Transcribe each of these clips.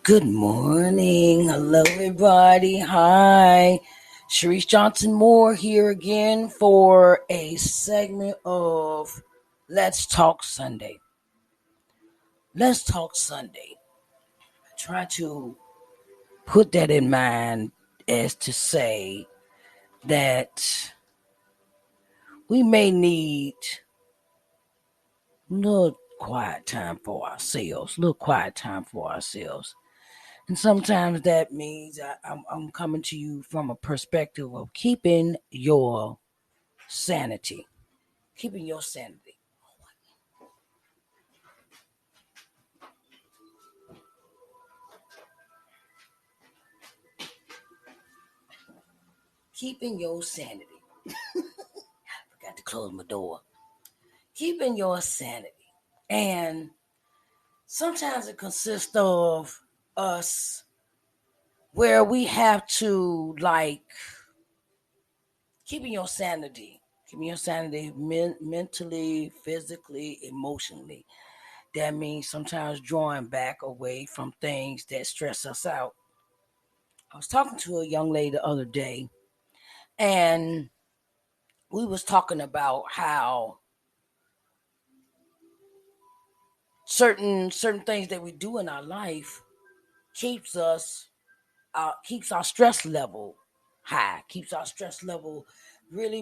Good morning. Hello, everybody. Hi. Sharise Johnson Moore here again for a segment of Let's Talk Sunday. Let's Talk Sunday. I try to put that in mind as to say that we may need a little quiet time for ourselves, And sometimes that means I'm coming to you from a perspective of keeping your sanity. Keeping your sanity. Keeping your sanity. Forgot to close my door. Keeping your sanity. And sometimes it consists of us where we have to keeping your sanity. Keeping your sanity mentally, physically, emotionally. That means sometimes drawing back away from things that stress us out. I was talking to a young lady the other day, and we was talking about how certain things that we do in our life keeps us keeps our stress level high, keeps our stress level really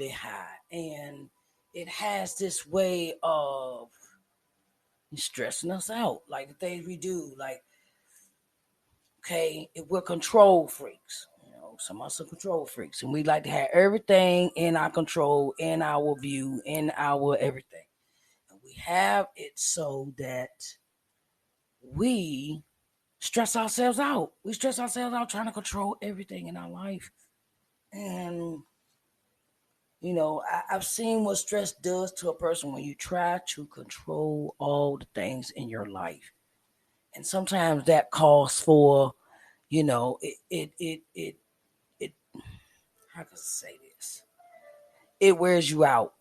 high, and it has this way of stressing us out. Like the things we do, like okay, if we're control freaks, some of us are control freaks, and we like to have everything in our control, in our view, in our everything. And we have it so that we stress ourselves out. We stress ourselves out trying to control everything in our life. And, I've seen what stress does to a person when you try to control all the things in your life. And sometimes that calls for, it how can I say this? It wears you out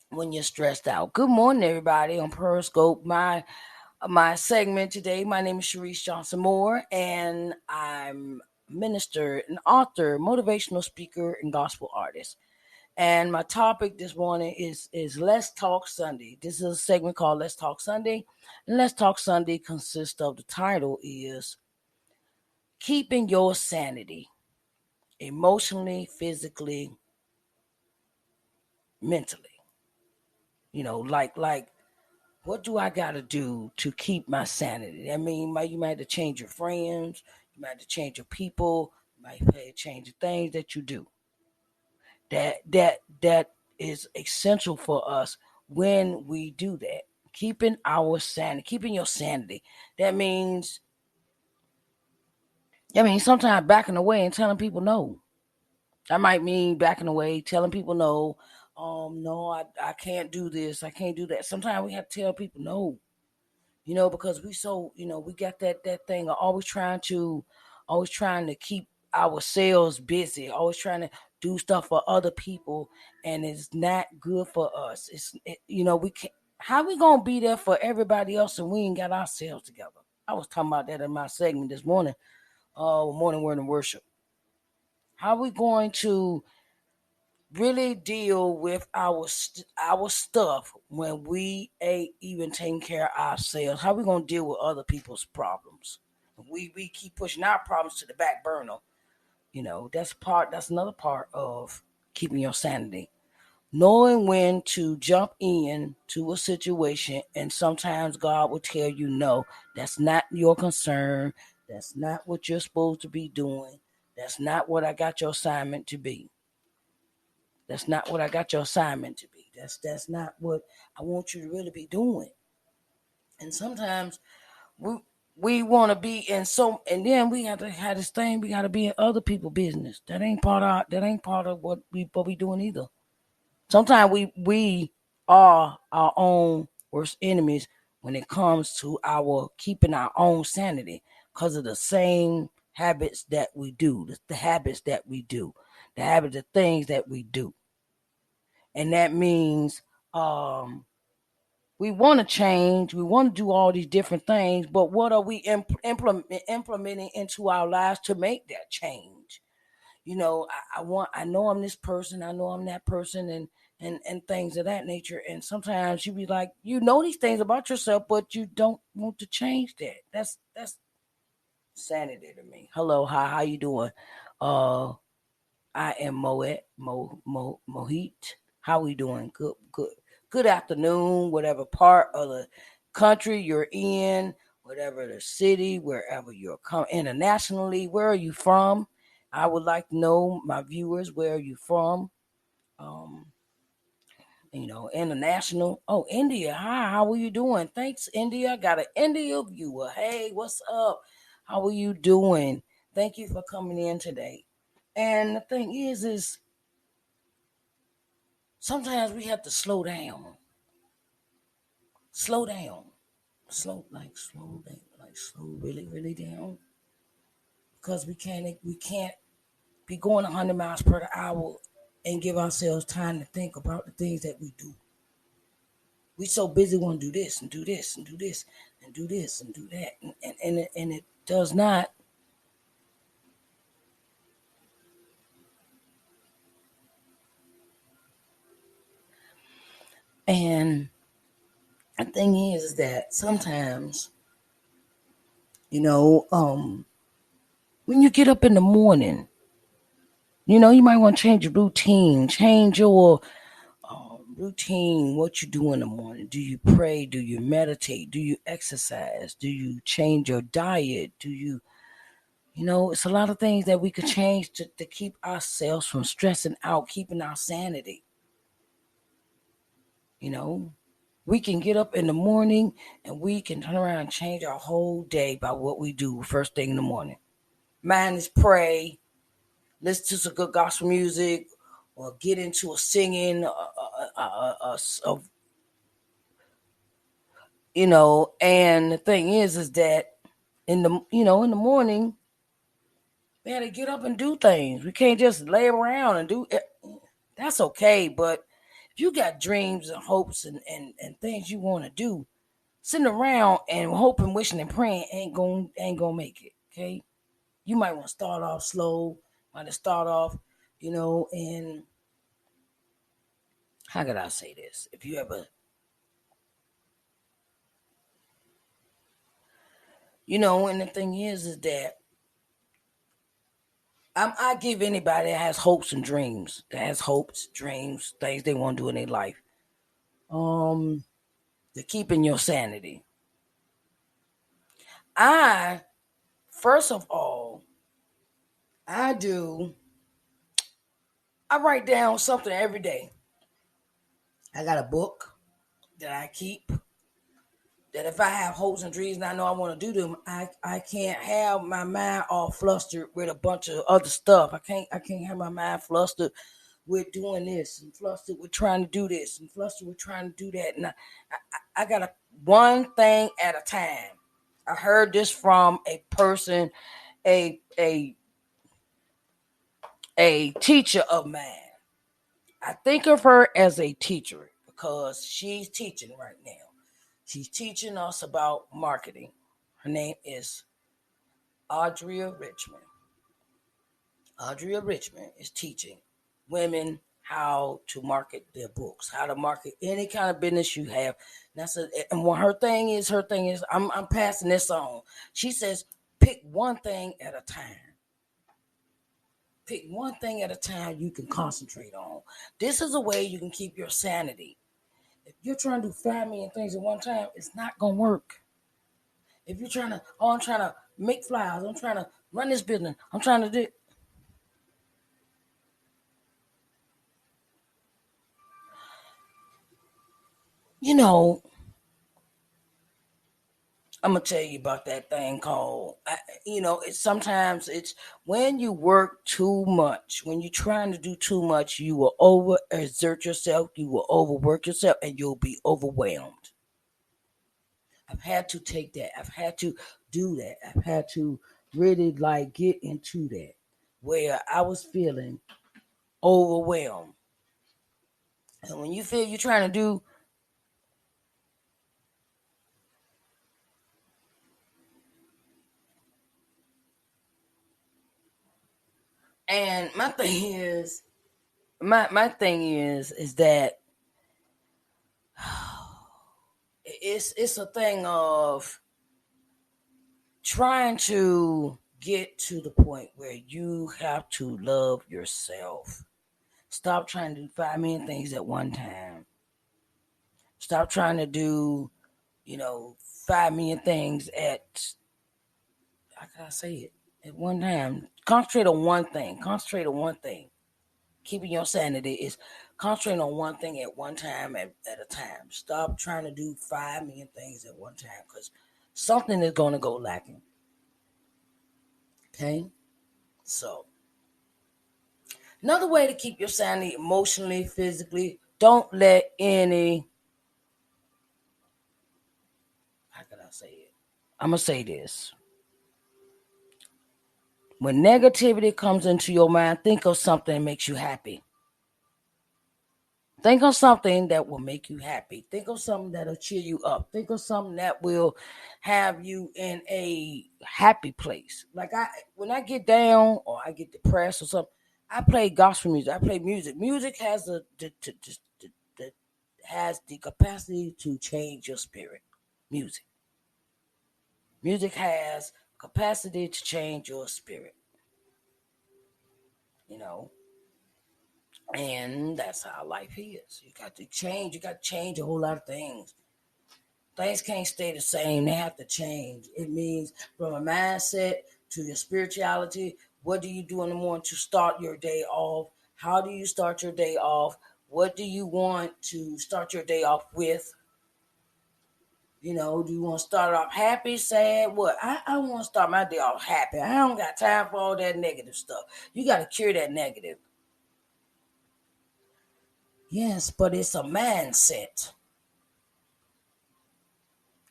when you're stressed out. Good morning, everybody on Periscope. My segment today. My name is Sharise Johnson Moore, and I'm minister, an author, motivational speaker, and gospel artist. And my topic this morning is Let's Talk Sunday. This is a segment called Let's Talk Sunday. And Let's Talk Sunday consists of the title is Keeping Your Sanity Emotionally, Physically, Mentally. Like what do I gotta do to keep my sanity? I mean, you might have to change your friends, you might have to change your people, you might have to change the things that you do. That is essential for us when we do that. Keeping our sanity, keeping your sanity. That means sometimes backing away and telling people no. That might mean backing away, telling people no. No, I can't do this. I can't do that. Sometimes we have to tell people no. Because we got that thing of always trying to keep ourselves busy, always trying to do stuff for other people, and it's not good for us. We can't. How we gonna be there for everybody else and we ain't got ourselves together? I was talking about that in my segment this morning, morning word and worship. How we going to really deal with our stuff when we ain't even taking care of ourselves? How we gonna deal with other people's problems? We keep pushing our problems to the back burner. That's another part of keeping your sanity. Knowing when to jump in to a situation, and sometimes God will tell you no, that's not your concern. That's not what you're supposed to be doing. That's not what I got your assignment to be. That's not what I got your assignment to be. That's not what I want you to really be doing. And sometimes we we want to be in and then we have to have this thing. We got to be in other people's business. That ain't part of what we doing either. Sometimes we are our own worst enemies when it comes to our keeping our own sanity because of the same habits that we do, the habits that we do, the habits of things that we do. And that means We want to change. We want to do all these different things, but what are we implementing into our lives to make that change? I know I'm this person. I know I'm that person, and things of that nature. And sometimes you be like, these things about yourself, but you don't want to change that. That's sanity to me. Hello, hi, how you doing? Uh, I am Mohit. How we doing? Good afternoon. Whatever part of the country you're in, whatever the city, wherever you're internationally. Where are you from? I would like to know, my viewers, where are you from? Um, international. Oh, India. Hi, how are you doing? Thanks, India. I got an India viewer. Hey, what's up? How are you doing? Thank you for coming in today. And the thing is sometimes we have to slow down. Slow down. Slow down. Like slow really, really down. Because we can't be going 100 miles per hour and give ourselves time to think about the things that we do. We so busy want to do this and do this and do this and do this and do that. And it does not. And the thing is that sometimes, when you get up in the morning, you might want to change your routine, change your routine, what you do in the morning. Do you pray? Do you meditate? Do you exercise? Do you change your diet? It's a lot of things that we could change to keep ourselves from stressing out, keeping our sanity. You know, we can get up in the morning and we can turn around and change our whole day by what we do first thing in the morning. Mine is pray, listen to some good gospel music, or get into a singing, and the thing is that in the morning we had to get up and do things. We can't just lay around and do it. That's okay, but if you got dreams and hopes and things you want to do, sitting around and hoping, wishing, and praying ain't gonna make it. Okay, you might want to start off slow. Might start off, and how could I say this? If you ever, and the thing is that I give anybody that has hopes and dreams, things they want to do in their life. Um, to keeping your sanity. I first of all, I do. I write down something every day. I got a book that I keep. That if I have hopes and dreams and I know I want to do them, I can't have my mind all flustered with a bunch of other stuff. I can't have my mind flustered with doing this and flustered with trying to do this and flustered with trying to do that. And I got one thing at a time. I heard this from a person, a a a teacher of mine. I think of her as a teacher because she's teaching right now. She's teaching us about marketing. Her name is Audrea Richmond. Audrea Richmond is teaching women how to market their books, how to market any kind of business you have. And what her thing is, I'm passing this on. She says, pick one thing at a time. Pick one thing at a time you can concentrate on. This is a way you can keep your sanity. If you're trying to do 5 million things at one time, it's not gonna work. If you're trying to, I'm trying to make flyers, I'm trying to run this business, I'm trying to do, you know, I'm gonna tell you about that thing called, sometimes it's when you work too much, when you're trying to do too much, you will over exert yourself, you will overwork yourself, and you'll be overwhelmed. I've had to take that. I've had to do that. I've had to really like get into that where I was feeling overwhelmed. And when you feel you're trying to do And my thing is that it's a thing of trying to get to the point where you have to love yourself. Stop trying to do 5 million things at one time. Stop trying to do, 5 million things at, how can I say it, at one time. Concentrate on one thing. Concentrate on one thing. Keeping your sanity is concentrating on one thing at one time at a time. Stop trying to do 5 million things at one time because something is going to go lacking. Okay? So, another way to keep your sanity emotionally, physically, don't let any, how can I say it? I'm going to say this. When negativity comes into your mind, think of something that makes you happy. Think of something that will make you happy. Think of something that'll cheer you up. Think of something that will have you in a happy place. When I get down or I get depressed or something, I play gospel music. I play music. Music has the capacity to change your spirit. Music. Music has capacity to change your spirit. You know, and that's how life is. You got to change. You got to change a whole lot of things. Things can't stay the same. They have to change. It means from a mindset to your spirituality. What do you do in the morning to start your day off? How do you start your day off? What do you want to start your day off with? Do you want to start off happy, sad? What? I want to start my day off happy. I don't got time for all that negative stuff. You got to cure that negative. Yes, but it's a mindset.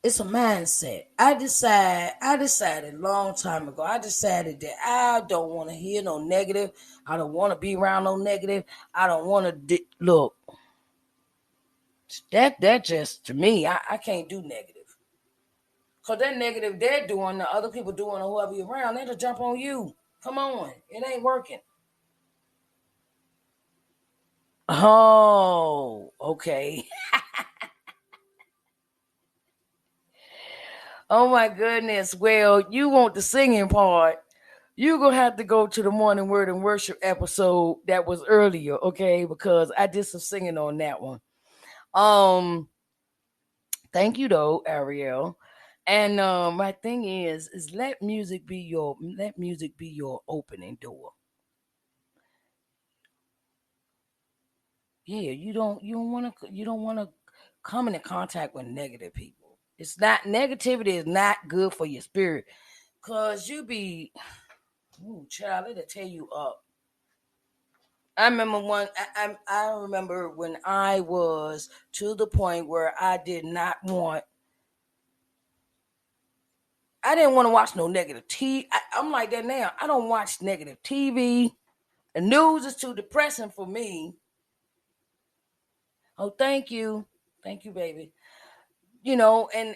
It's a mindset. I decided a long time ago. I decided that I don't want to hear no negative. I don't want to be around no negative. I don't want to look. That just to me, I can't do negative. Cause that negative they're doing, the other people doing, or whoever you're around, they'll jump on you. Come on, it ain't working. Oh, okay. Oh my goodness. Well, you want the singing part. You're gonna have to go to the morning word and worship episode that was earlier, okay? Because I did some singing on that one. Um, thank you though, Ariel. And my thing is let music be your opening door. Yeah, you don't wanna come into contact with negative people. It's not negativity is not good for your spirit. Cause you be ooh, child, it'll tear you up. I remember I remember when I was to the point where I didn't want to watch no negative TV. I'm like that now. I don't watch negative TV. The news is too depressing for me. Oh, thank you, baby. And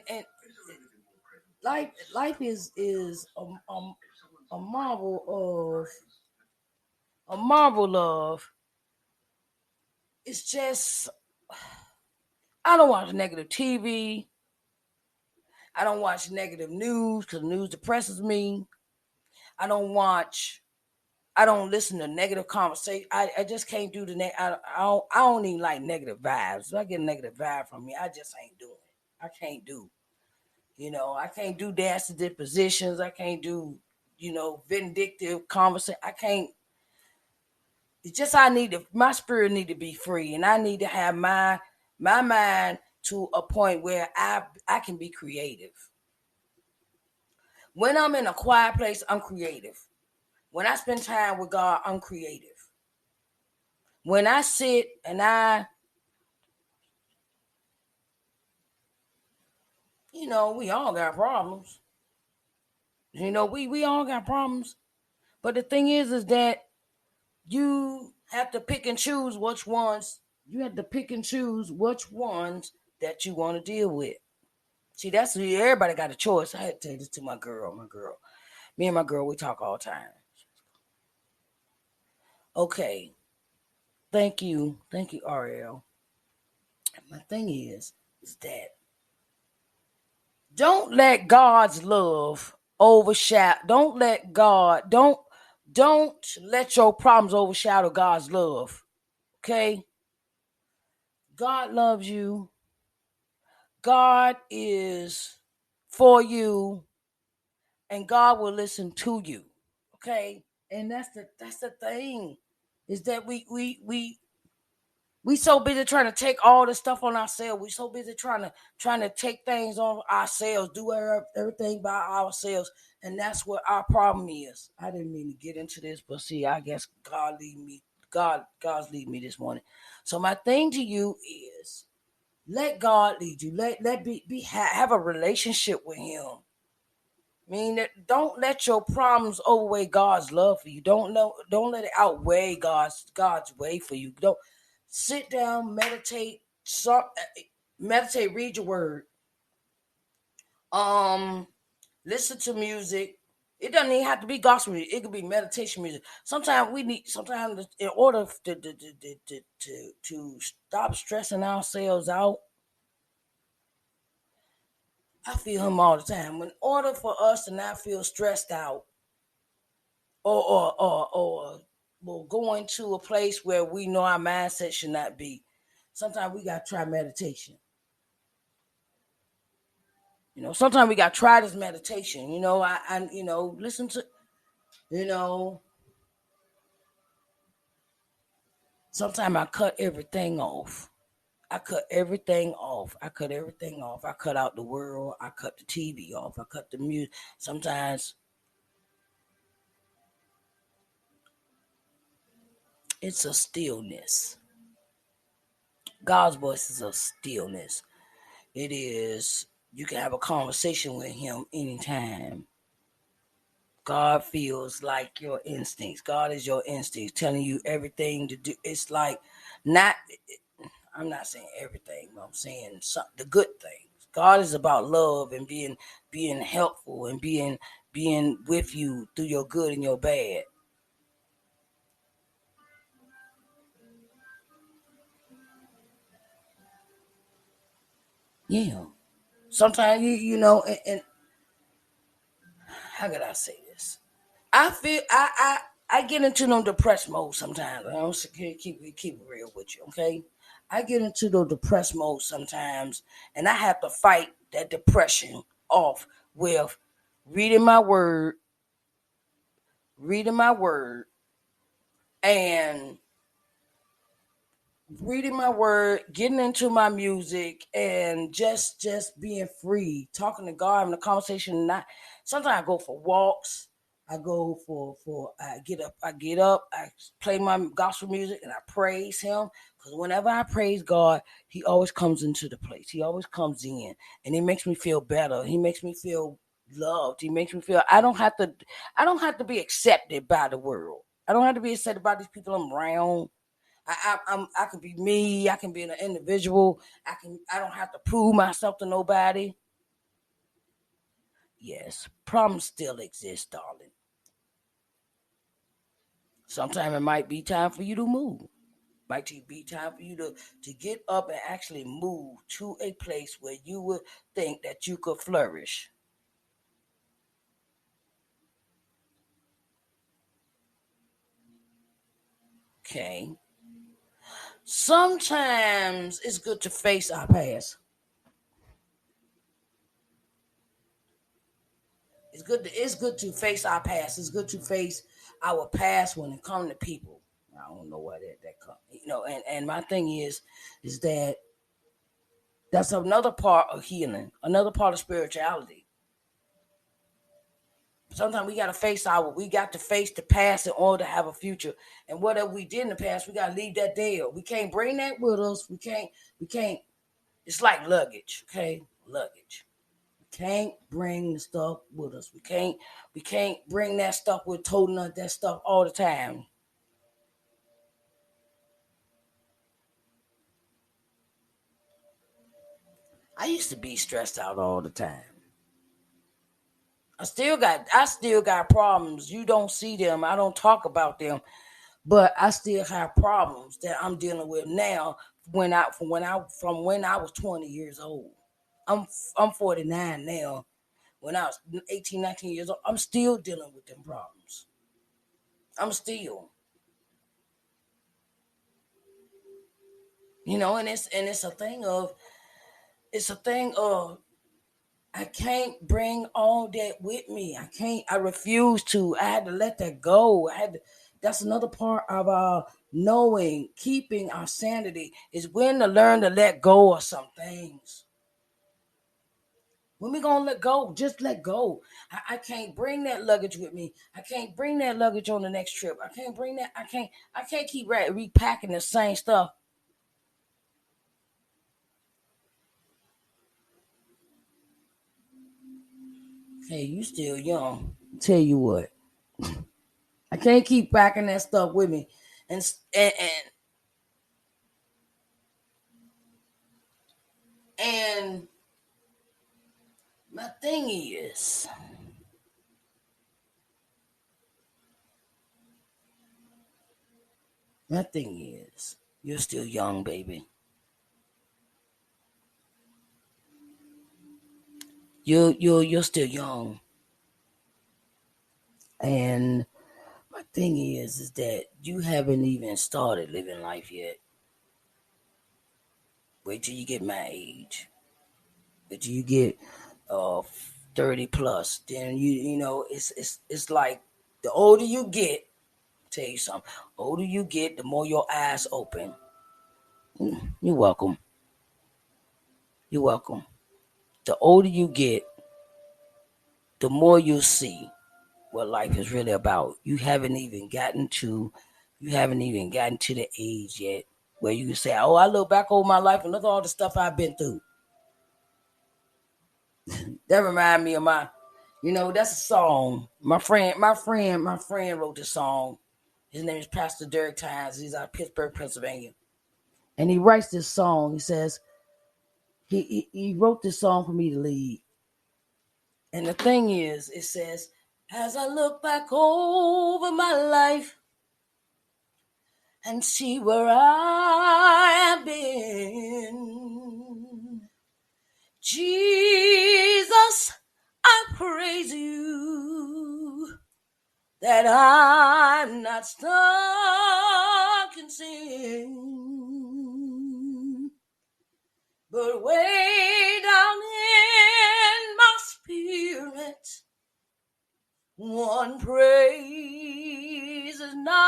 life is a marvel of. It's just I don't watch negative TV. I don't watch negative news because news depresses me. I don't watch. I don't listen to negative conversation. I just can't do I don't even like negative vibes. If I get a negative vibe from me, I just ain't doing it. I can't do. I can't do nasty dispositions. I can't do, vindictive conversation. I can't. It's just my spirit need to be free, and I need to have my mind to a point where I can be creative. When I'm in a quiet place, I'm creative. When I spend time with God, I'm creative. When I sit and we all got problems. We all got problems. But the thing is that you have to pick and choose which ones. You have to pick and choose which ones that you want to deal with. See, everybody got a choice. I had to tell this to my girl. Me and my girl, we talk all the time. Okay. Thank you, Ariel. My thing is that don't let God's love overshadow. Don't let your problems overshadow God's love. Okay? God loves you. God is for you, and God will listen to you. Okay? And that's the thing. Is that we so busy trying to take all the stuff on ourselves. We so busy trying to take things on ourselves, do everything by ourselves, and that's what our problem is. I didn't mean to get into this, but see, I guess God's leading me this morning. So my thing to you is let God lead you. Let be have a relationship with Him. I mean, don't let your problems outweigh God's love for you. Don't let it outweigh God's way for you. Don't sit down, meditate, read your word. Um, Listen to music. It doesn't even have to be gospel music. It could be meditation music. Sometimes in order to stop stressing ourselves out, I feel Him all the time. In order for us to not feel stressed out, or going to a place where we know our mindset should not be. Sometimes we gotta try meditation. Sometimes we gotta try this meditation. I listen to you know. Sometimes I cut everything off. I cut everything off. I cut everything off. I cut out the world. I cut the TV off. I cut the music. Sometimes it's a stillness. God's voice is a stillness. It is, you can have a conversation with Him anytime. God feels like your instincts. God is your instincts, telling you everything to do. It's like, not, I'm not saying everything, but I'm saying the good things. God is about love and being helpful and being with you through your good and your bad. Yeah. Sometimes and how could I say this? I feel I get into no depressed mode sometimes. I don't keep it real with you, okay? I get into the depressed mode sometimes, and I have to fight that depression off with reading my word, reading my word, and reading my word, getting into my music, and just being free, talking to God, having a conversation. Not sometimes I go for walks. I go for I get up, I play my gospel music, and I praise Him. Because whenever I praise God, He always comes into the place. He always comes in, and He makes me feel better. He makes me feel loved. He makes me feel I don't have to be accepted by the world. I don't have to be accepted by these people I'm around. I can be me. I can be an individual. I don't have to prove myself to nobody. Yes, problems still exist, darling. Sometimes it might be time for you to move. Might be time for you to get up and actually move to a place where you would think that you could flourish. Okay. Sometimes it's good to face our past. It's good to face our past. It's good to face our past when it comes to people. I don't know why that comes. And my thing is that that's another part of healing, another part of spirituality. Sometimes we got to face the past in order to have a future. And whatever we did in the past, we gotta leave that there. We can't bring that with us. We can't it's like luggage, okay? Luggage. Can't bring the stuff with us. We can't bring that stuff with toting that stuff all the time. I used to be stressed out all the time. I still got problems. You don't see them. I don't talk about them. but I still have problems that I'm dealing with now. From when I was 20 years old, I'm I'm 49 now. When I was 18, 19 years old, I'm still dealing with them problems. I'm still, and it's a thing of I can't bring all that with me. I can't. I refuse to. I had to let that go. That's another part of knowing, keeping our sanity is when to learn to let go of some things. When we gonna let go, just let go. I can't bring that luggage with me. I can't bring that luggage on the next trip. I can't bring that. I can't keep repacking the same stuff. Hey, you still young. Tell you what, I can't keep packing that stuff with me, and my thing is, my thing is, you're still young, baby. You're still young, and my thing is that you haven't even started living life yet. Wait till you get my age. Wait till you get uh 30 plus. Then it's like the older you get. Tell you something. Older you get, the more your eyes open. You're welcome. You're welcome. The older you get, the more you see what life is really about. You haven't even gotten to the age yet where you can say, "Oh, I look back over my life and look at all the stuff I've been through." That remind me of that's a song. My friend wrote this song. His name is Pastor Derek Tynes. He's out of Pittsburgh, Pennsylvania, and he writes this song. He says he wrote this song for me to lead. And the thing is, it says, as I look back over my life and see where I have been. Jesus, I praise you that I'm not stuck in sin, but way down in my spirit, one praise is not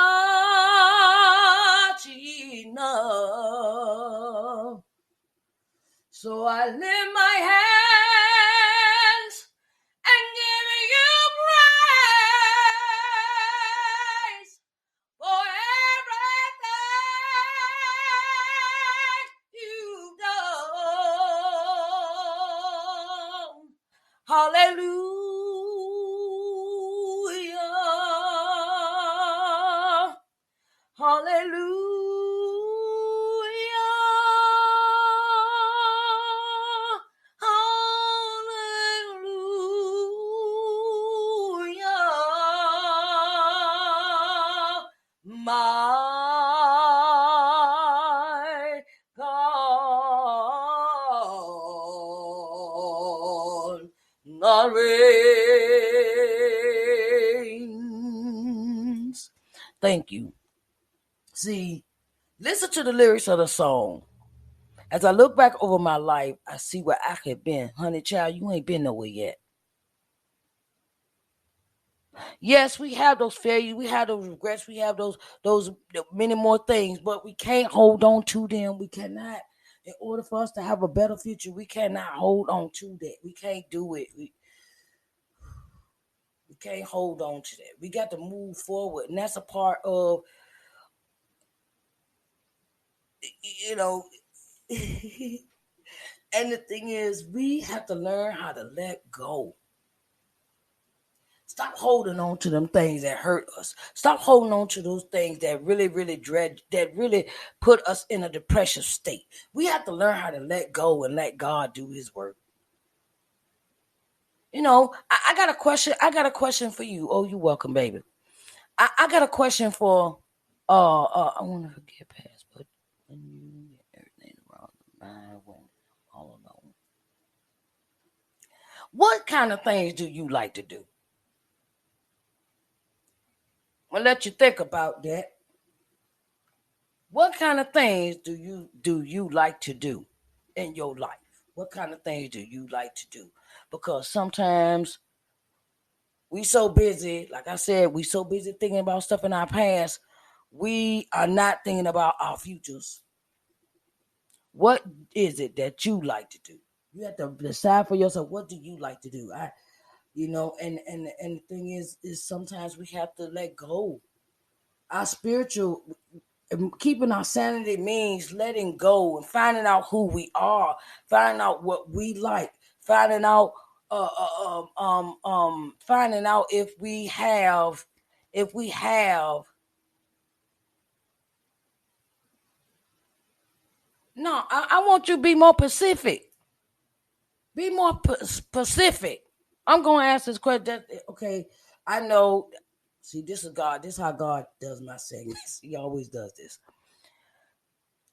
enough. So I lift my hands and give you praise for everything you've done. Hallelujah. Hallelujah. Hallelujah. My God, God reigns. Thank you. See, listen to the lyrics of the song. As I look back over my life, I see where I could have been. Honey, child, you ain't been nowhere yet. Yes, we have those failures, we have those regrets, we have those many more things, but we can't hold on to them. We cannot. In order for us to have a better future, we cannot hold on to that. We can't do it. We can't hold on to that. We got to move forward, and that's a part of you know. And the thing is, we have to learn how to let go. Stop holding on to them things that hurt us. Stop holding on to those things that really, really that really put us in a depressive state. We have to learn how to let go and let God do his work. I got a question. I got a question for you. Oh, you're welcome, baby. I got a question for I want to forget past, but when you get everything around the mind, when all alone. What kind of things do you like to do? I'll let you think about that. What kind of things do you like to do in your life? What kind of things do you like to do? Because sometimes we so busy, like I said, we so busy thinking about stuff in our past, we are not thinking about our futures. What is it that you like to do? You have to decide for yourself. What do you like to do? And the thing is sometimes we have to let go. Our spiritual keeping our sanity means letting go and finding out who we are, finding out what we like, finding out finding out if we have no, I want you to be more specific. Be more specific. I'm gonna ask this question. Okay, I know. See, this is God. This is how God does my segments. He always does this.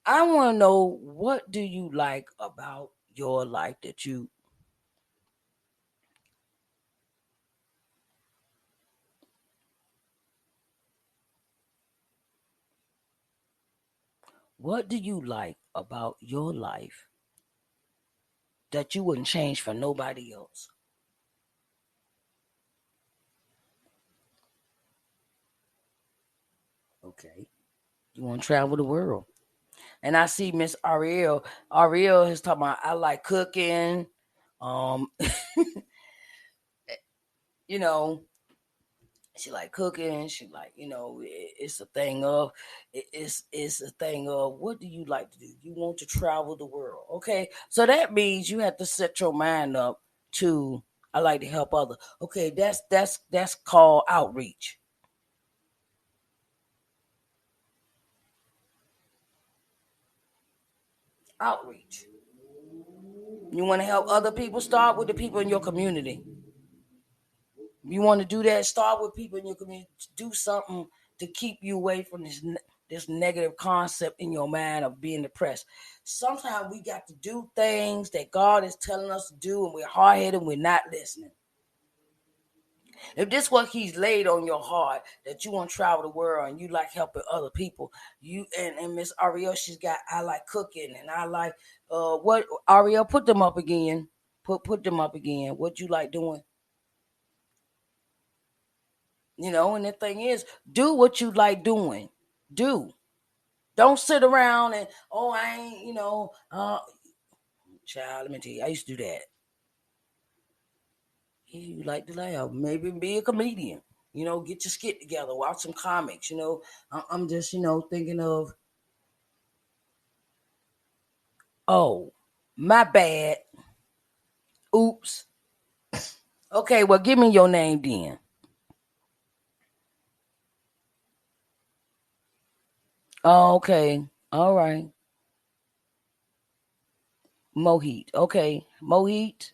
I want to know, what do you like about your life that you? What do you like about your life that you wouldn't change for nobody else? Okay, you want to travel the world, and I see Miss Ariel. Ariel is talking about, I like cooking. Um, you know, she like cooking. She like, it's a thing of, it's a thing of, what do you like to do? You want to travel the world, okay? So that means you have to set your mind up to, I like to help others. Okay, that's called outreach. Outreach. You want to help other people? Start with the people in your community. You want to do that? Start with people in your community. Do something to keep you away from this negative concept in your mind of being depressed. Sometimes we got to do things that God is telling us to do, and we're hard headed. We're not listening. If this what He's laid on your heart, that you want to travel the world and you like helping other people, you and Miss Ariel, she's got, I like cooking, and I like what Ariel, put them up again. Put them up again. What you like doing? And the thing is, do what you like doing. Do. Don't sit around and, oh, I ain't, child, let me tell you, I used to do that. Yeah, you like to laugh. Maybe be a comedian. Get your skit together, watch some comics. I'm just, thinking of, oh, my bad. Oops. Okay, well, give me your name then. Oh, okay. All right. Mohit. Okay. Mohit,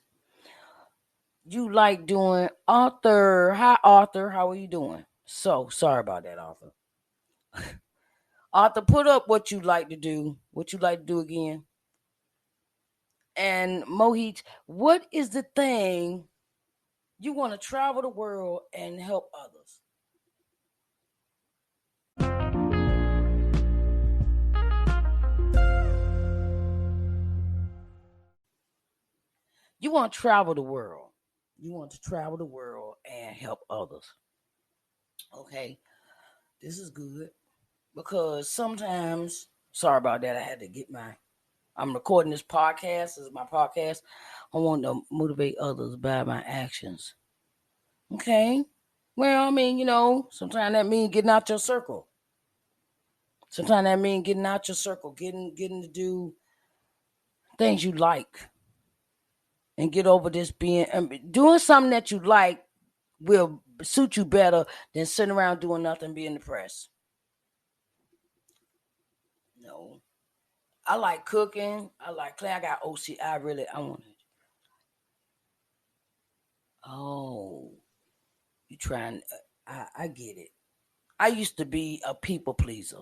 you like doing Arthur. Hi, Arthur. How are you doing? So sorry about that, Arthur. Arthur, put up what you like to do. What you like to do again. And Mohit, what is the thing you want to travel the world and help others? You want to travel the world. You want to travel the world and help others. Okay, this is good because sometimes, sorry about that, I had to get I'm recording this podcast. This is my podcast. I want to motivate others by my actions. Okay. Well, I mean, sometimes that means getting out your circle. Sometimes that means getting out your circle, getting to do things you like, and get over this being doing something that you like will suit you better than sitting around doing nothing, being depressed. No, I like cooking. I like clay. I got OC. I want. Oh, you trying? I get it. I used to be a people pleaser.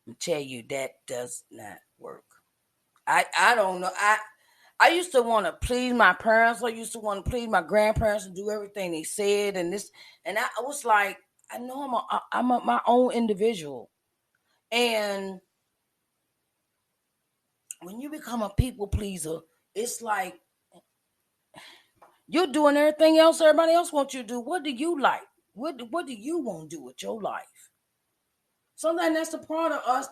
I tell you that does not work. I don't know. I used to want to please my parents. I used to want to please my grandparents and do everything they said and this. And I was like, I know my own individual. And when you become a people pleaser, it's like you're doing everything else everybody else wants you to do. What do you like? What do you want to do with your life? Sometimes that's the part of us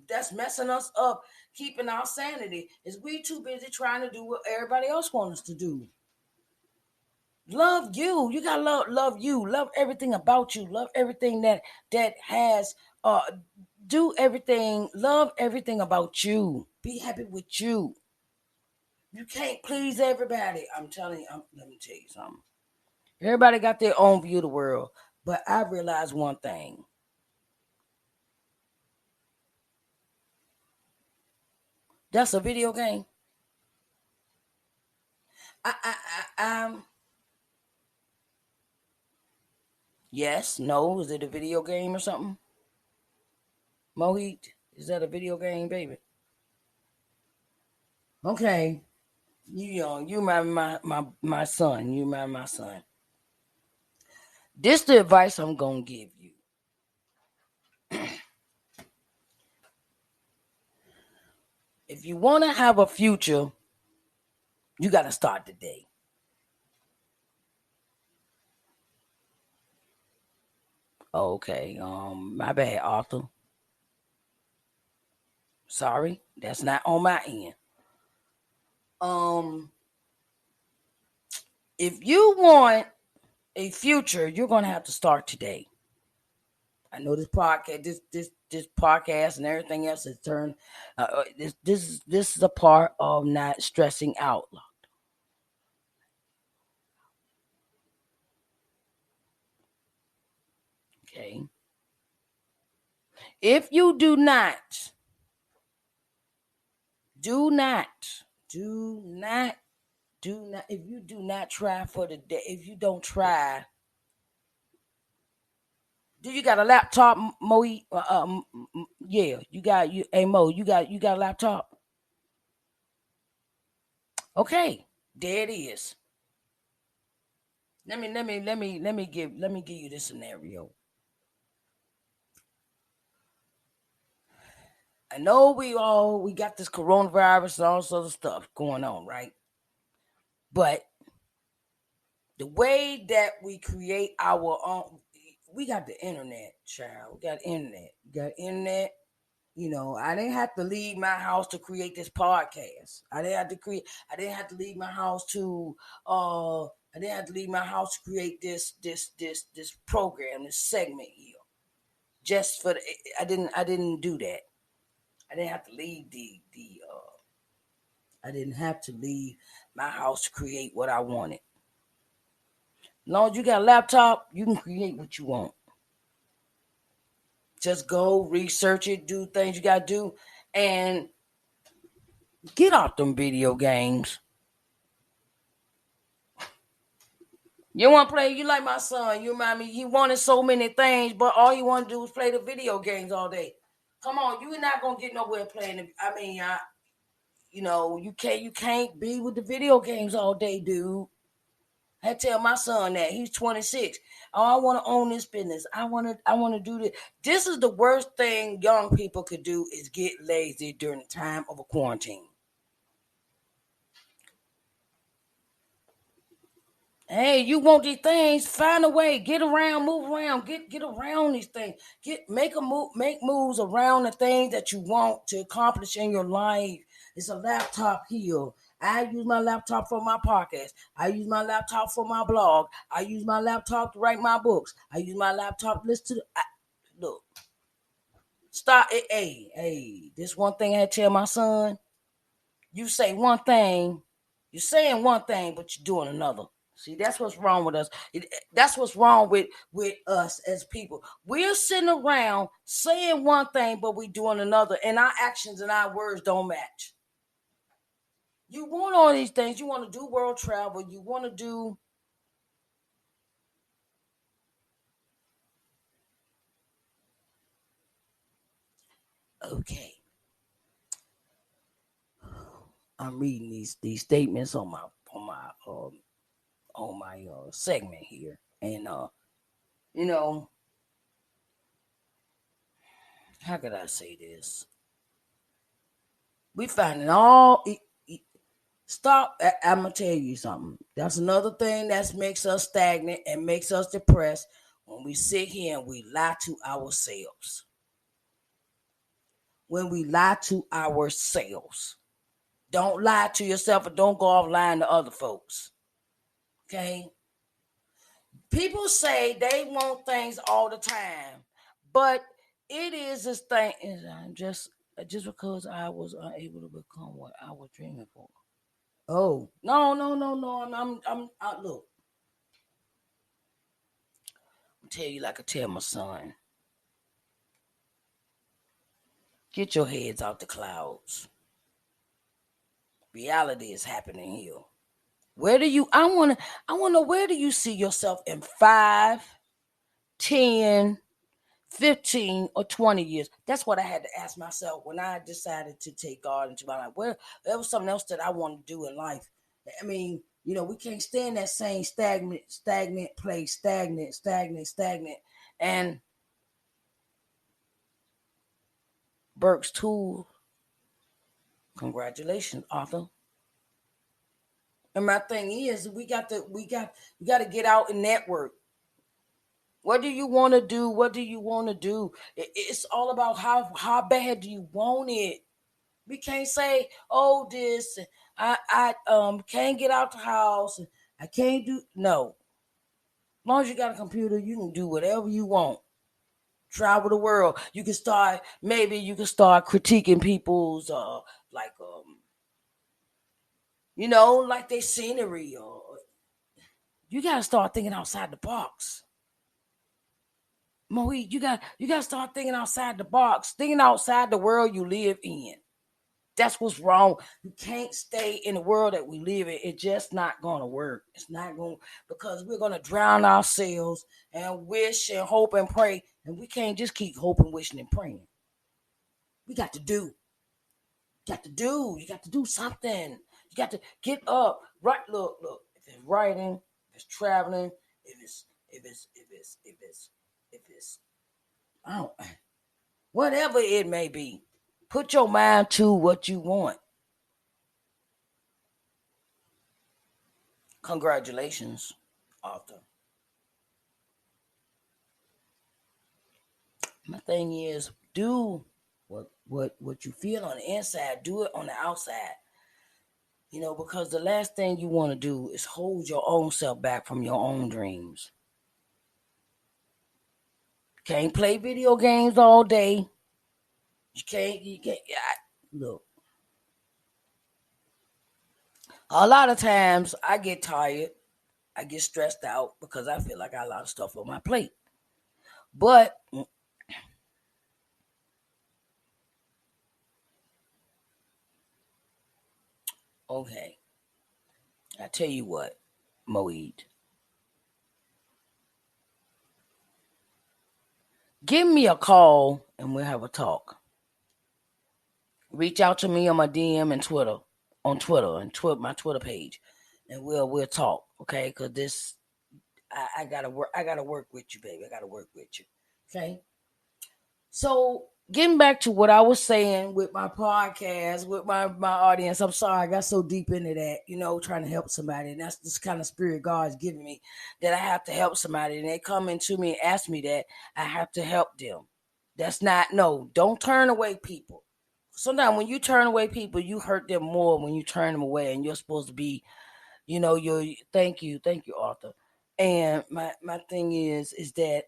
that's messing us up, keeping our sanity. Is we too busy trying to do what everybody else wants us to do. Love you. You gotta love you. Love everything about you. Love everything that has do everything. Love everything about you. Be happy with you. You can't please everybody. I'm telling you. Let me tell you something. Everybody got their own view of the world, but I realized one thing. That's a video game. I yes, no. Is it a video game or something? Mohit, is that a video game, baby? Okay. You remind me my son. You remind my son. This the advice I'm gonna give you. If you wanna have a future, you gotta start today. Okay. My bad, Arthur. Sorry, that's not on my end. Um, if you want a future, you're gonna have to start today. I know this podcast and everything else is turned. This is a part of not stressing out. Okay, if you do not, do not, do not. If you do not try for the day, if you don't try, do you got a laptop, Mo? Yeah, you got you. Hey Mo, you got a laptop. Okay, there it is. Let me give you this scenario. I know we got this coronavirus and all this other stuff going on, right? But the way that we create our own, we got the internet, child. We got internet. We got internet. I didn't have to leave my house to create this podcast. I didn't have to leave my house to uh I didn't have to leave my house to create this program, this segment here. Just for I didn't do that. I didn't have to leave the I didn't have to leave my house to create what I wanted. As long as you got a laptop, you can create what you want. Just go research it, do things you gotta do, and get off them video games. You want to play? You like my son? You remind me. He wanted so many things, but all he wanted to do was play the video games all day. Come on, you're not gonna get nowhere playing. I mean, you can't be with the video games all day, dude. I tell my son that he's 26. Oh, I want to own this business. I want to do this. This is the worst thing young people could do is get lazy during the time of a quarantine. Hey, you want these things? Find a way. Get around, move around. Get around these things. Make moves around the things that you want to accomplish in your life. It's a laptop here. I use my laptop for my podcast. I use my laptop for my blog. I use my laptop to write my books. I use my laptop to listen to look. Stop it. Hey. This one thing I had to tell my son. You say one thing, you're saying one thing, but you're doing another. See, that's what's wrong with us. That's what's wrong with us as people. We're sitting around saying one thing, but we doing another, and our actions and our words don't match. You want all these things. You want to do world travel. You want to do Okay. I'm reading these statements on my segment here, and you know, how could I say this? We finding stop. I'm gonna tell you something. That's another thing that makes us stagnant and makes us depressed when we sit here and we lie to ourselves. When we lie to ourselves, don't lie to yourself, and don't go off lying to other folks. Okay. People say they want things all the time, but it is this thing. Just because I was unable to become what I was dreaming for. Oh no no no no! Look. I tell you like I tell my son. Get your heads out the clouds. Reality is happening here. Where do you? I wanna. Where do you see yourself in 5, 10, 15 or 20 years? That's what I had to ask myself when I decided to take God into my life. Where there was something else that I wanted to do in life. I mean, we can't stay in that same stagnant place, stagnant. And Burke's Tool, congratulations, Arthur. And my thing is, we got to get out and network. What do you want to do? What do you want to do? It's all about how bad do you want it. We can't say, oh, this I can't get out the house. I can't do no. As long as you got a computer, you can do whatever you want. Travel the world. Maybe you can start critiquing people's like like their scenery, or you gotta start thinking outside the box. Moe, you gotta start thinking outside the box, thinking outside the world you live in. That's what's wrong. You can't stay in the world that we live in. It's just not gonna work. It's not going because we're gonna drown ourselves and wish and hope and pray. And we can't just keep hoping, wishing, and praying. We got to do. You got to do. You got to do something. You got to get up. Right. Look. If it's writing, if it's traveling, if it's I don't whatever it may be. Put your mind to what you want. Congratulations, Arthur. My thing is, do what you feel on the inside. Do it on the outside. Because the last thing you want to do is hold your own self back from your own dreams. Can't play video games all day. You can't. Look, a lot of times I get tired. I get stressed out because I feel like I got a lot of stuff on my plate. But okay, I tell you what, Moed, give me a call and we'll have a talk. Reach out to me on my DM and Twitter, my Twitter page, and we'll talk. Okay, because this I gotta work. I gotta work with you, baby. I gotta work with you. Okay. So getting back to what I was saying with my podcast, with my audience, I'm sorry I got so deep into that, trying to help somebody. And that's this kind of spirit God's giving me, that I have to help somebody. And they come into me and ask me that I have to help them. That's not, no, don't turn away people. Sometimes when you turn away people, you hurt them more when you turn them away. And you're supposed to be, you're, thank you, Arthur. And my thing is that,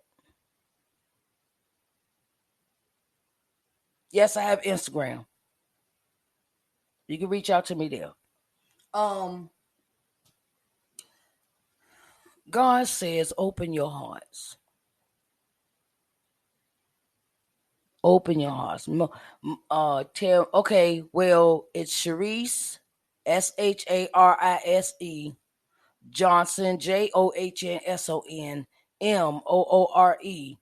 yes, I have Instagram. You can reach out to me there. Um, God says, open your hearts. Open your hearts. Tell. Okay. Well, it's Sharise, Sharise Johnson, JohnsonMoore.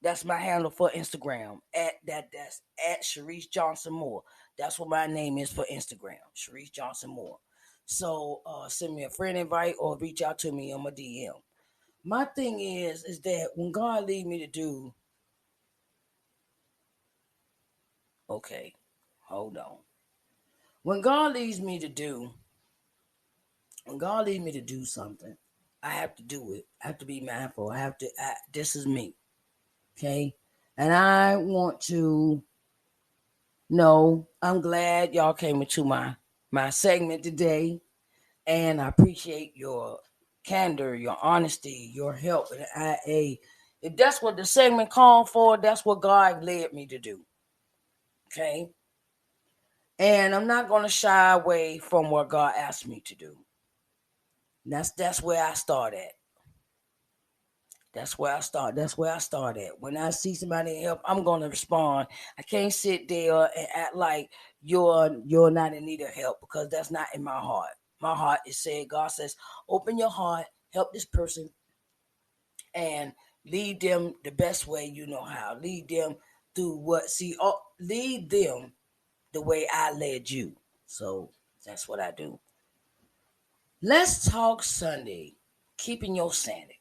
That's my handle for Instagram. That's at Sharise Johnson Moore. That's what my name is for Instagram. Sharise Johnson Moore. So send me a friend invite or reach out to me on my DM. My thing is that when God lead me to do, okay, hold on. When God leads me to do, when God leads me to do something, I have to do it. I have to be mindful. This is me. Okay. And I want to know, I'm glad y'all came into my segment today. And I appreciate your candor, your honesty, your help. And if that's what the segment called for, that's what God led me to do. Okay. And I'm not going to shy away from what God asked me to do. That's where I start at. That's where I start. That's where I start at. When I see somebody help, I'm gonna respond. I can't sit there and act like you're not in need of help because that's not in my heart. My heart is saying, God says, open your heart, help this person, and lead them the best way you know how. Lead them through lead them the way I led you. So that's what I do. Let's talk Sunday. Keeping your sanity.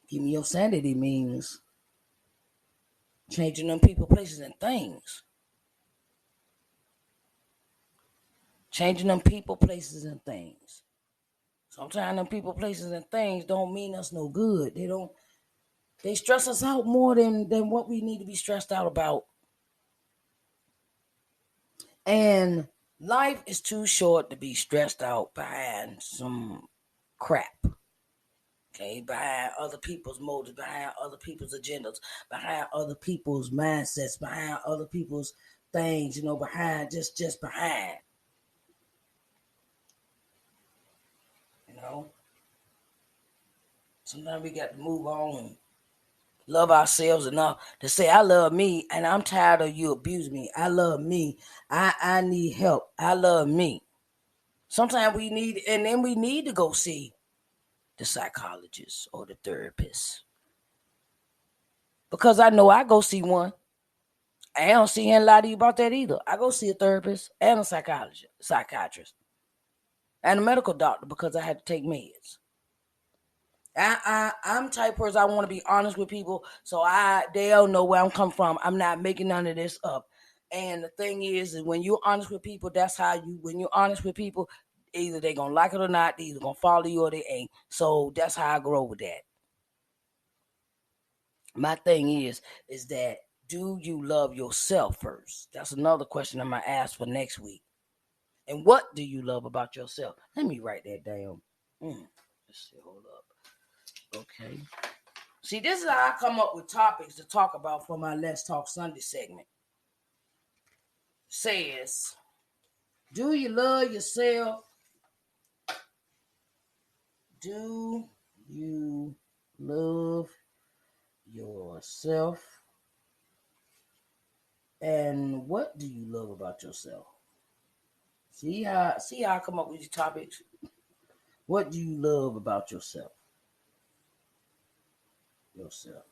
Keeping your sanity means changing them people, places, and things. Changing them people, places, and things. Sometimes them people, places, and things don't mean us no good. They stress us out more than what we need to be stressed out about. And life is too short to be stressed out behind some crap. Okay, behind other people's motives, behind other people's agendas, behind other people's mindsets, behind other people's things, behind just behind. You know, sometimes we got to move on and love ourselves enough to say, I love me and I'm tired of you abusing me. I love me. I need help. I love me. Sometimes we need to go see the psychologist or the therapist. Because I know I go see one. I don't see him lie to you about that either. I go see a therapist and a psychiatrist, and a medical doctor because I had to take meds. I'm type person. I want to be honest with people, so they'll know where I'm coming from. I'm not making none of this up. And the thing is when you're honest with people, that's how you. When you're honest with people, either they gonna like it or not. They either gonna follow you or they ain't. So that's how I grow with that. My thing is that do you love yourself first? That's another question I'm gonna ask for next week. And what do you love about yourself? Let me write that down. Let's see. Hold up. Okay. See, this is how I come up with topics to talk about for my Let's Talk Sunday segment. Says, do you love yourself? Do you love yourself? And what do you love about yourself? See how I come up with these topics? What do you love about yourself? Yourself.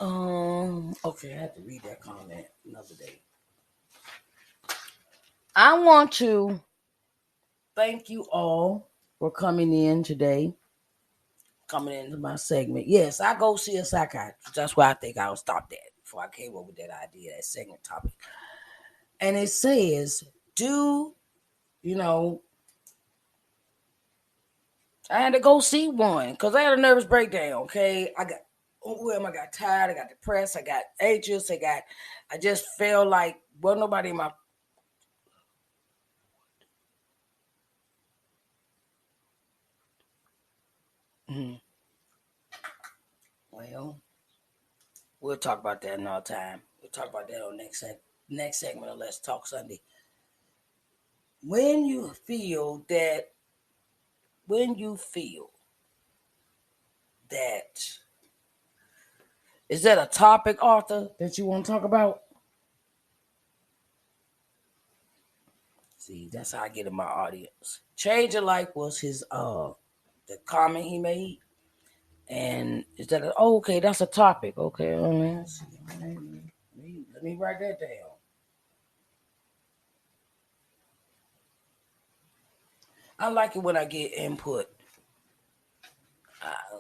Okay, I have to read that comment another day. I want to thank you all for coming in today, coming into my segment. Yes, I go see a psychiatrist. That's why I think I'll stop that before I came up with that idea, that segment topic. And it says, you know, I had to go see one because I had a nervous breakdown. Okay, I got tired. I got depressed. I got anxious. I just felt like nobody in my. Mhm. Well, we'll talk about that another time. We'll talk about that on next segment of Let's Talk Sunday. When you feel that, when you feel that, is that a topic, Arthur, that you want to talk about? See, that's how I get in my audience. Change Your Life was his the comment he made. And is that okay? That's a topic. Okay, let me write that down. I like it when I get input.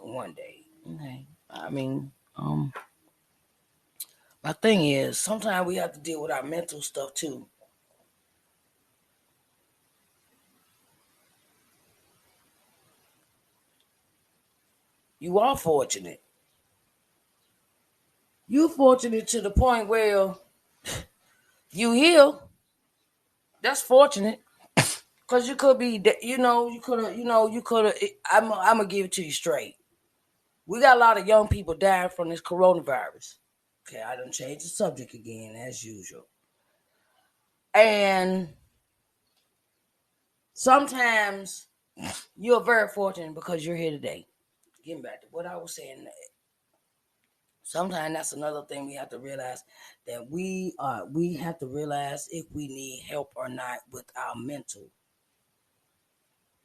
One day, okay. I mean, my thing is sometimes we have to deal with our mental stuff too. You are fortunate. You're fortunate to the point where you heal. That's fortunate. Cause you could be, you could have, you could have. I'm gonna give it to you straight. We got a lot of young people dying from this coronavirus. Okay, I done changed the subject again as usual. And sometimes you're very fortunate because you're here today. Getting back to what I was saying, sometimes that's another thing we have to realize that we have to realize if we need help or not with our mental.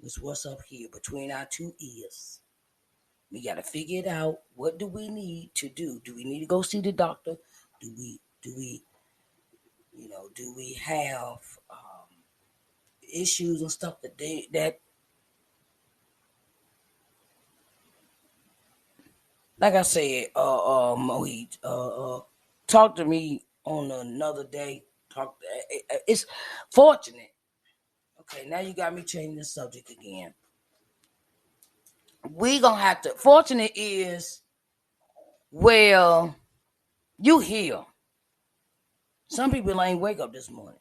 It's what's up here between our two ears. We got to figure it out. What do we need to do? Do we need to go see the doctor? Do we do we have issues and stuff that like I said, Mohit, talk to me on another day. It's fortunate. Okay, now you got me changing the subject again. We gonna have to. Fortunate is, well, you heal. Some people ain't wake up this morning.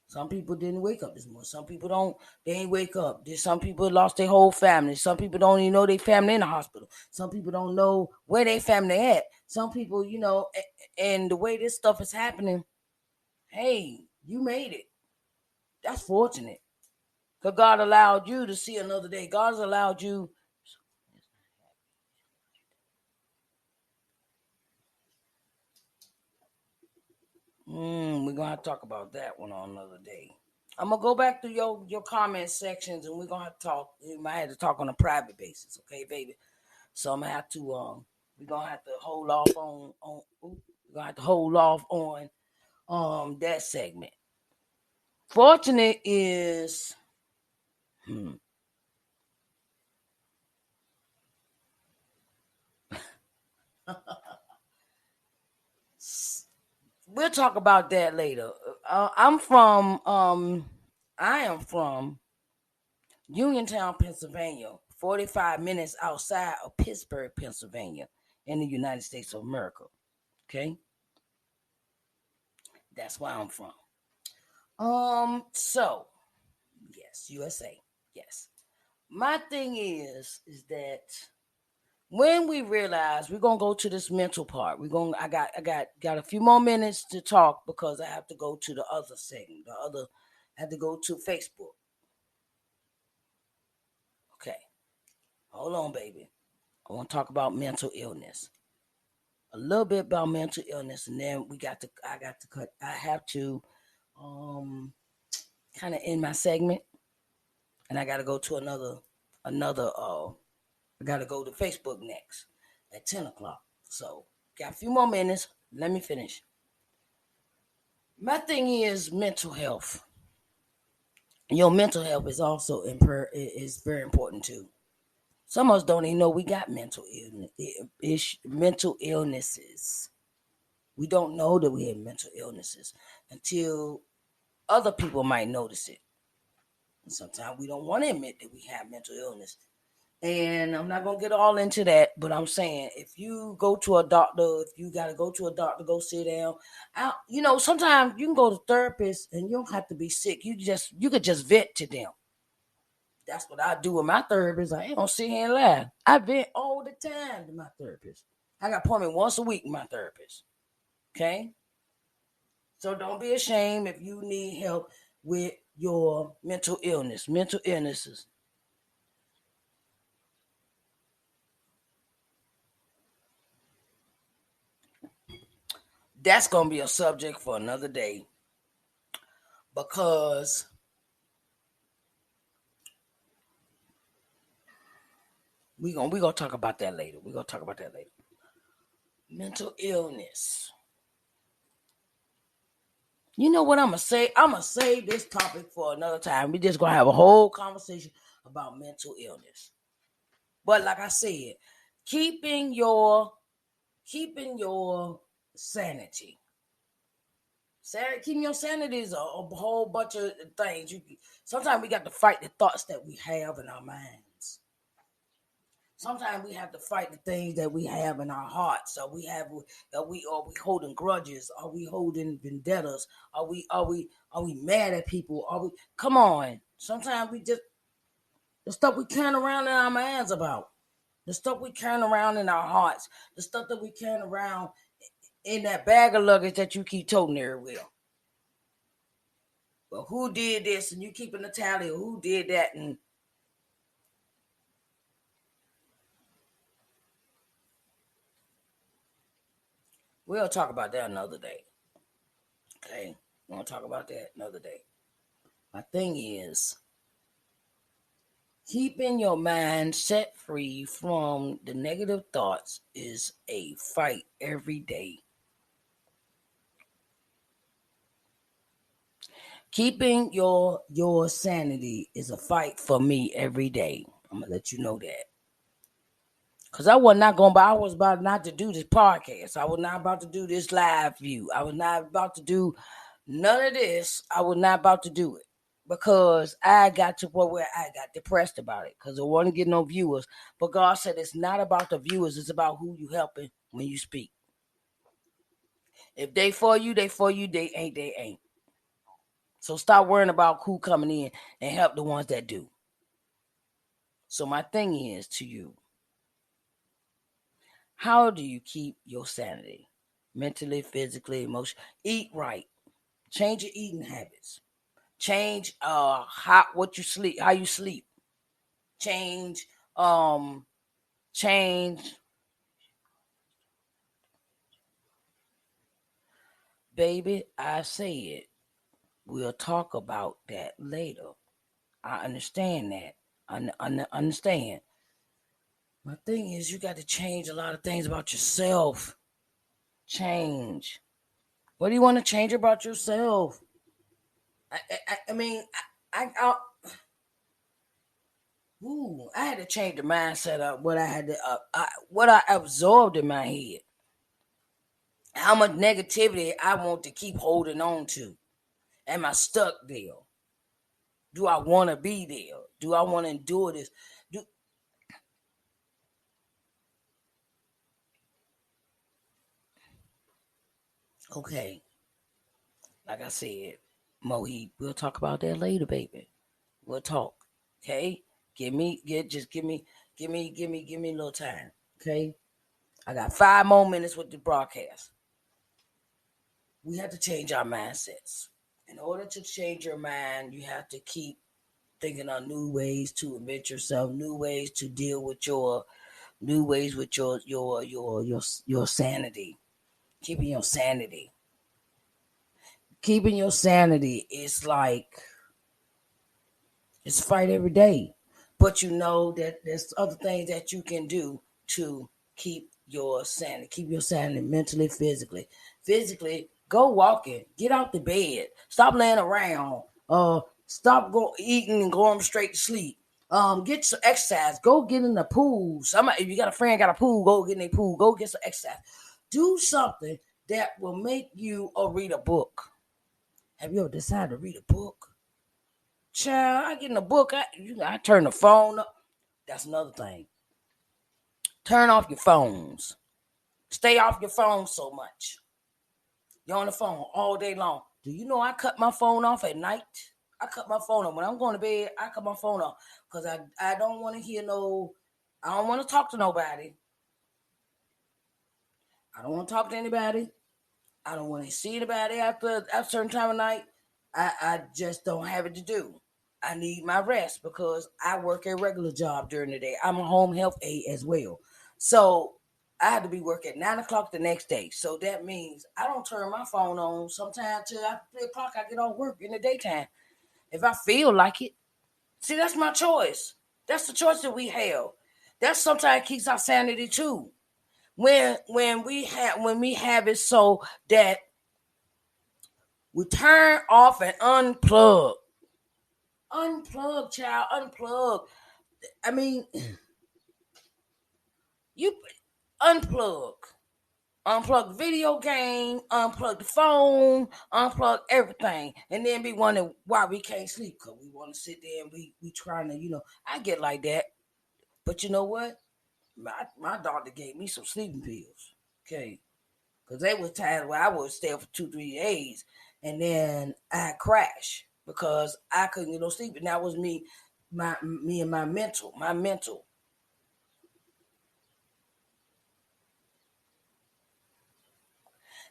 Some people didn't wake up this morning. Some people don't. They ain't wake up. There's some people lost their whole family. Some people don't even know their family in the hospital. Some people don't know where their family at. Some people, and the way this stuff is happening, hey, you made it. That's fortunate. Because God allowed you to see another day. God's allowed you. We're gonna have to talk about that one on another day. I'm gonna go back to your comment sections, and we're gonna have to talk. We might have to talk on a private basis, okay, baby? So I'm gonna have to we're gonna have to hold off we're gonna have to hold off on that segment. Fortunate is hmm, we'll talk about that later. I am from Uniontown, Pennsylvania, 45 minutes outside of Pittsburgh, Pennsylvania, in the United States of America. Okay, that's where I'm from. So yes, USA. Yes. My thing is that when we realize we're gonna go to this mental part, I got a few more minutes to talk because I have to go to the other segment. I have to go to Facebook. Okay, hold on, baby. I want to talk about mental illness. A little bit about mental illness, and then I got to cut. I have to um kind of end my segment, and I got to go to another. I got to go to Facebook next at 10 o'clock. So got a few more minutes. Let me finish. My thing is mental health. Your mental health is also is very important too. Some of us don't even know we got mental illnesses. We don't know that we have mental illnesses until other people might notice it. And sometimes we don't want to admit that we have mental illness. And I'm not gonna get all into that, but I'm saying if you go to a doctor, if you gotta go to a doctor, go sit down. Sometimes you can go to therapists and you don't have to be sick. You could just vent to them. That's what I do with my therapist. I ain't gonna sit here and laugh. I vent all the time to my therapist. I got appointment once a week with my therapist. Okay, so don't be ashamed if you need help with your mental illnesses. That's gonna be a subject for another day because We gonna talk about that later. We're gonna talk about that later. Mental illness. You know what I'm gonna say? I'm gonna save this topic for another time. We just gonna have a whole conversation about mental illness. But like I said, keeping your sanity. Keeping your sanity is a whole bunch of things. Sometimes we got to fight the thoughts that we have in our minds. Sometimes we have to fight the things that we have in our hearts. Are we holding grudges? Are we holding vendettas? Are we mad at people? Come on? Sometimes we just the stuff we carrying around in our minds about, the stuff we carrying around in our hearts, the stuff that we carrying around in that bag of luggage that you keep toting everywhere. Well, who did this? And you keeping a tally of who did that, and we'll talk about that another day. Okay, we're gonna talk about that another day. My thing is keeping your mind set free from the negative thoughts is a fight every day. Keeping your sanity is a fight for me every day. I'm gonna let you know that. Cause I was not going, but I was about not to do this podcast. I was not about to do this live view. I was not about to do none of this. I was not about to do it because I got to point where I got depressed about it because I wasn't getting no viewers. But God said it's not about the viewers; it's about who you helping when you speak. If they for you, they for you. They ain't, they ain't. So stop worrying about who coming in and help the ones that do. So my thing is to you. How do you keep your sanity? Mentally, physically, emotionally. Eat right. Change your eating habits. Change what you sleep, how you sleep. Change um change baby, I said we'll talk about that later. I understand that. I understand. My thing is you got to change a lot of things about yourself. Change. What do you want to change about yourself? I mean, I had to change the mindset of what I had to, what I absorbed in my head. How much negativity I want to keep holding on to. Am I stuck there? Do I want to be there? Do I want to endure this? Okay, like I said, Mohit, we'll talk about that later, baby. We'll talk. Okay, give me a little time. Okay, I got 5 more minutes with the broadcast. We have to change our mindsets. In order to change your mind, you have to keep thinking of new ways to invent yourself, new ways to deal with your sanity. Keeping your sanity. Keeping your sanity is like it's a fight every day. But you know that there's other things that you can do to keep your sanity mentally, physically. Physically, go walking, get out the bed, stop laying around, stop eating and going straight to sleep. Get some exercise. Go get in the pool. If you got a friend got a pool, go get in the pool. Go get some exercise. Do something that will make you or read a book. Have you ever decided to read a book? Child, I get in a book. I turn the phone up. That's another thing. Turn off your phones. Stay off your phone so much. You're on the phone all day long. Do you know I cut my phone off at night? I cut my phone off. When I'm going to bed, I cut my phone off. Because I don't want to I don't want to talk to nobody. I don't want to talk to anybody. I don't want to see anybody after a certain time of night. I just don't have it to do. I need my rest because I work a regular job during the day. I'm a home health aide as well. So I have to be working at 9 o'clock the next day. So that means I don't turn my phone on sometime till after 3 o'clock. I get off work in the daytime. If I feel like it. See, that's my choice. That's the choice that we have. That sometimes keeps our sanity too. When we have it so that we turn off and unplug. Unplug, child, unplug. I mean, you unplug. Unplug the video game, unplug the phone, unplug everything, and then be wondering why we can't sleep because we want to sit there and we trying to, I get like that. But you know what? My doctor gave me some sleeping pills. Okay. Because they was times where I would stay up for 2-3 days and then I crash because I couldn't get no sleep. And that was me and my mental.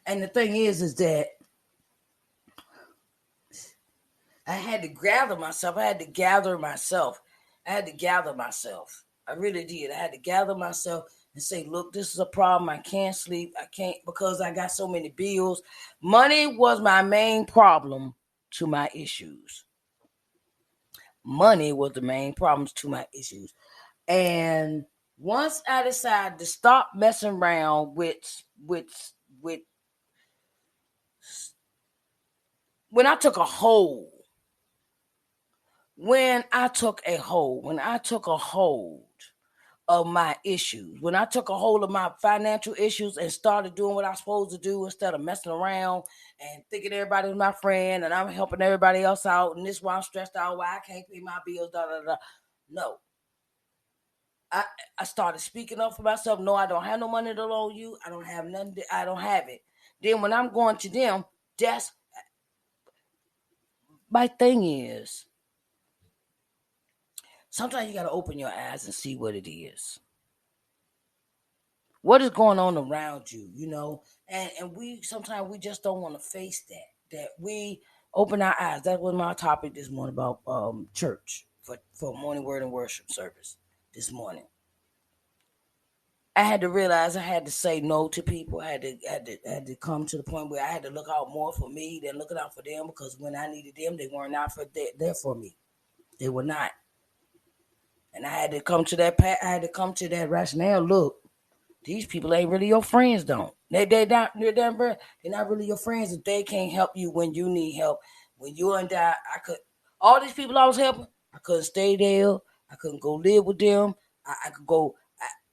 And the thing is that I had to gather myself. I had to gather myself. I really did. I had to gather myself and say, look, this is a problem. I can't sleep. I can't because I got so many bills. Money was my main problem to my issues. Money was the main problems to my issues. And once I decided to stop messing around with when I took a hold, when I took a hold of my issues, when I took a hold of my financial issues and started doing what I'm supposed to do instead of messing around and thinking everybody was my friend and I'm helping everybody else out and this is why I'm stressed out, why I can't pay my bills, da da da. No. I started speaking up for myself. No, I don't have no money to loan you. I don't have nothing. I don't have it. Then when I'm going to them, that's my thing is sometimes you got to open your eyes and see what it is. What is going on around you, and we sometimes we just don't want to face that we open our eyes. That was my topic this morning about church for morning word and worship service this morning. I had to realize I had to say no to people. I had to come to the point where I had to look out more for me than looking out for them because when I needed them, they weren't out there for me. They were not, and I had to come to that. I had to come to that rationale. Look, these people ain't really your friends. Don't they're not really your friends if they can't help you when you need help. When you and all these people I was helping, I couldn't stay there. I couldn't go live with them. I could go.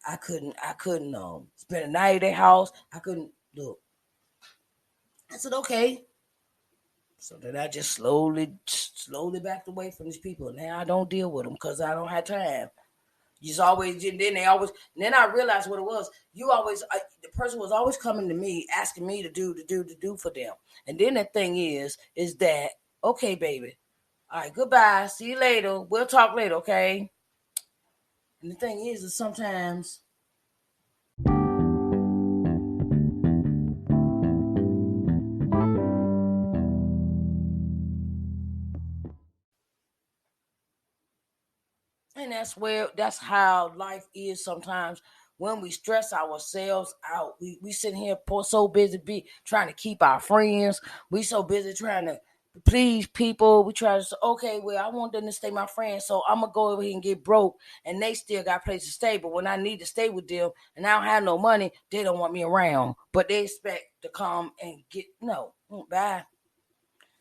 I couldn't spend a night at their house. I couldn't look. I said okay. So then I just slowly backed away from these people. Now I don't deal with them because I don't have time. You just always, then they always, and then I realized what it was. The person was always coming to me, asking me to do for them. And then the thing is that, okay, baby, all right, goodbye, see you later. We'll talk later, okay? And the thing is sometimes, and that's how life is sometimes. When we stress ourselves out, we sitting here so busy trying to keep our friends. We so busy trying to please people. We try to say, okay, well, I want them to stay my friends, so I'm gonna go over here and get broke, and they still got place to stay. But when I need to stay with them and I don't have no money, they don't want me around. But they expect to come and get no. Bye.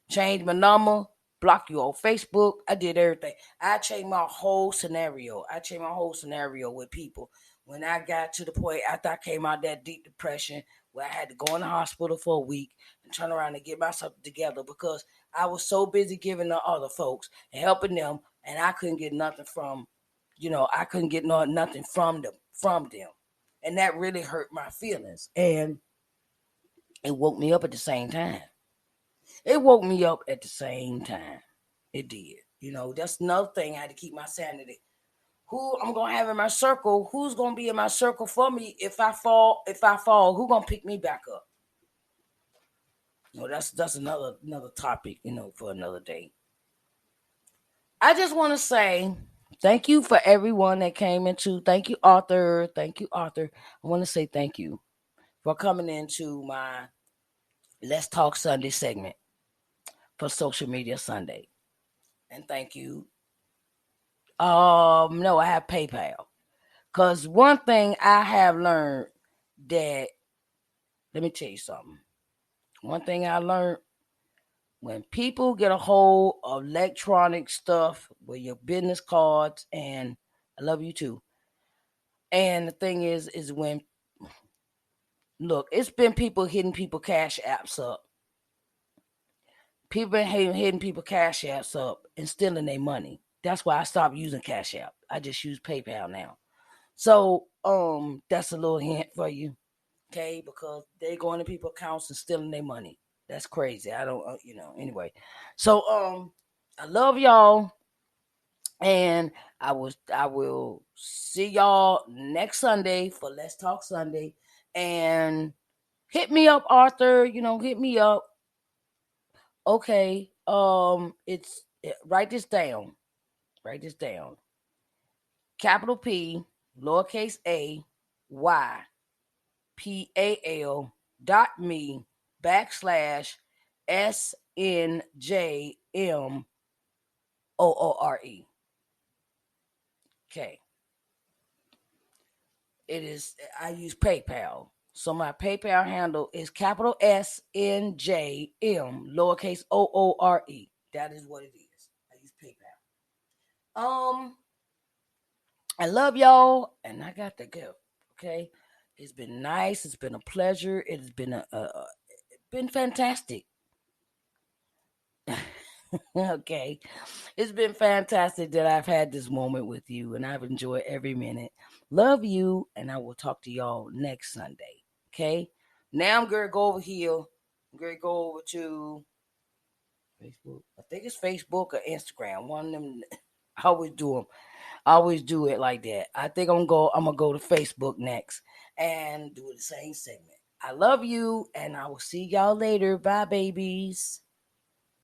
Change my number, block you on Facebook. I did everything. I changed my whole scenario. With people. When I got to the point after I came out of that deep depression where I had to go in the hospital for a week and turn around and get myself together because I was so busy giving to other folks and helping them and I couldn't get nothing from, I couldn't get nothing from them. And that really hurt my feelings. And it woke me up at the same time. It woke me up at the same time. It did. That's another thing. I had to keep my sanity. Who I'm gonna have in my circle? Who's gonna be in my circle for me if I fall? Who gonna pick me back up? That's another topic. For another day. I just want to say thank you for everyone that came into. Thank you, Arthur. Thank you, Arthur. I want to say thank you for coming into my Let's Talk Sunday segment for Social Media Sunday. And thank you. No, I have PayPal. Cause one thing I have learned that let me tell you something. One thing I learned when people get a hold of electronic stuff with your business cards, and I love you too. And the thing is when look, it's been people hitting people cash apps up. People been hitting people cash apps up and stealing their money. That's why I stopped using Cash App. I just use PayPal now. So that's a little hint for you, okay? Because they go into people's accounts and stealing their money. That's crazy. I don't, Anyway, so I love y'all, and I will see y'all next Sunday for Let's Talk Sunday, and hit me up, Arthur. Hit me up. Okay. Write this down. Write this down. Capital P, lowercase a, YPAL.me/SNJMOORE. Okay. It is, I use PayPal. So my PayPal handle is capital SNJM, lowercase OORE. That is what it is. I use PayPal. I love y'all, and I got to go. Okay, it's been nice. It's been a pleasure. It has been been fantastic. Okay, it's been fantastic that I've had this moment with you, and I've enjoyed every minute. Love you, and I will talk to y'all next Sunday. Okay, now I'm gonna go over here. I'm gonna go over to Facebook. I think it's Facebook or Instagram. One of them. I always do them. I always do it like that. I think I'm gonna go to Facebook next and do the same segment. I love you, and I will see y'all later. Bye, babies.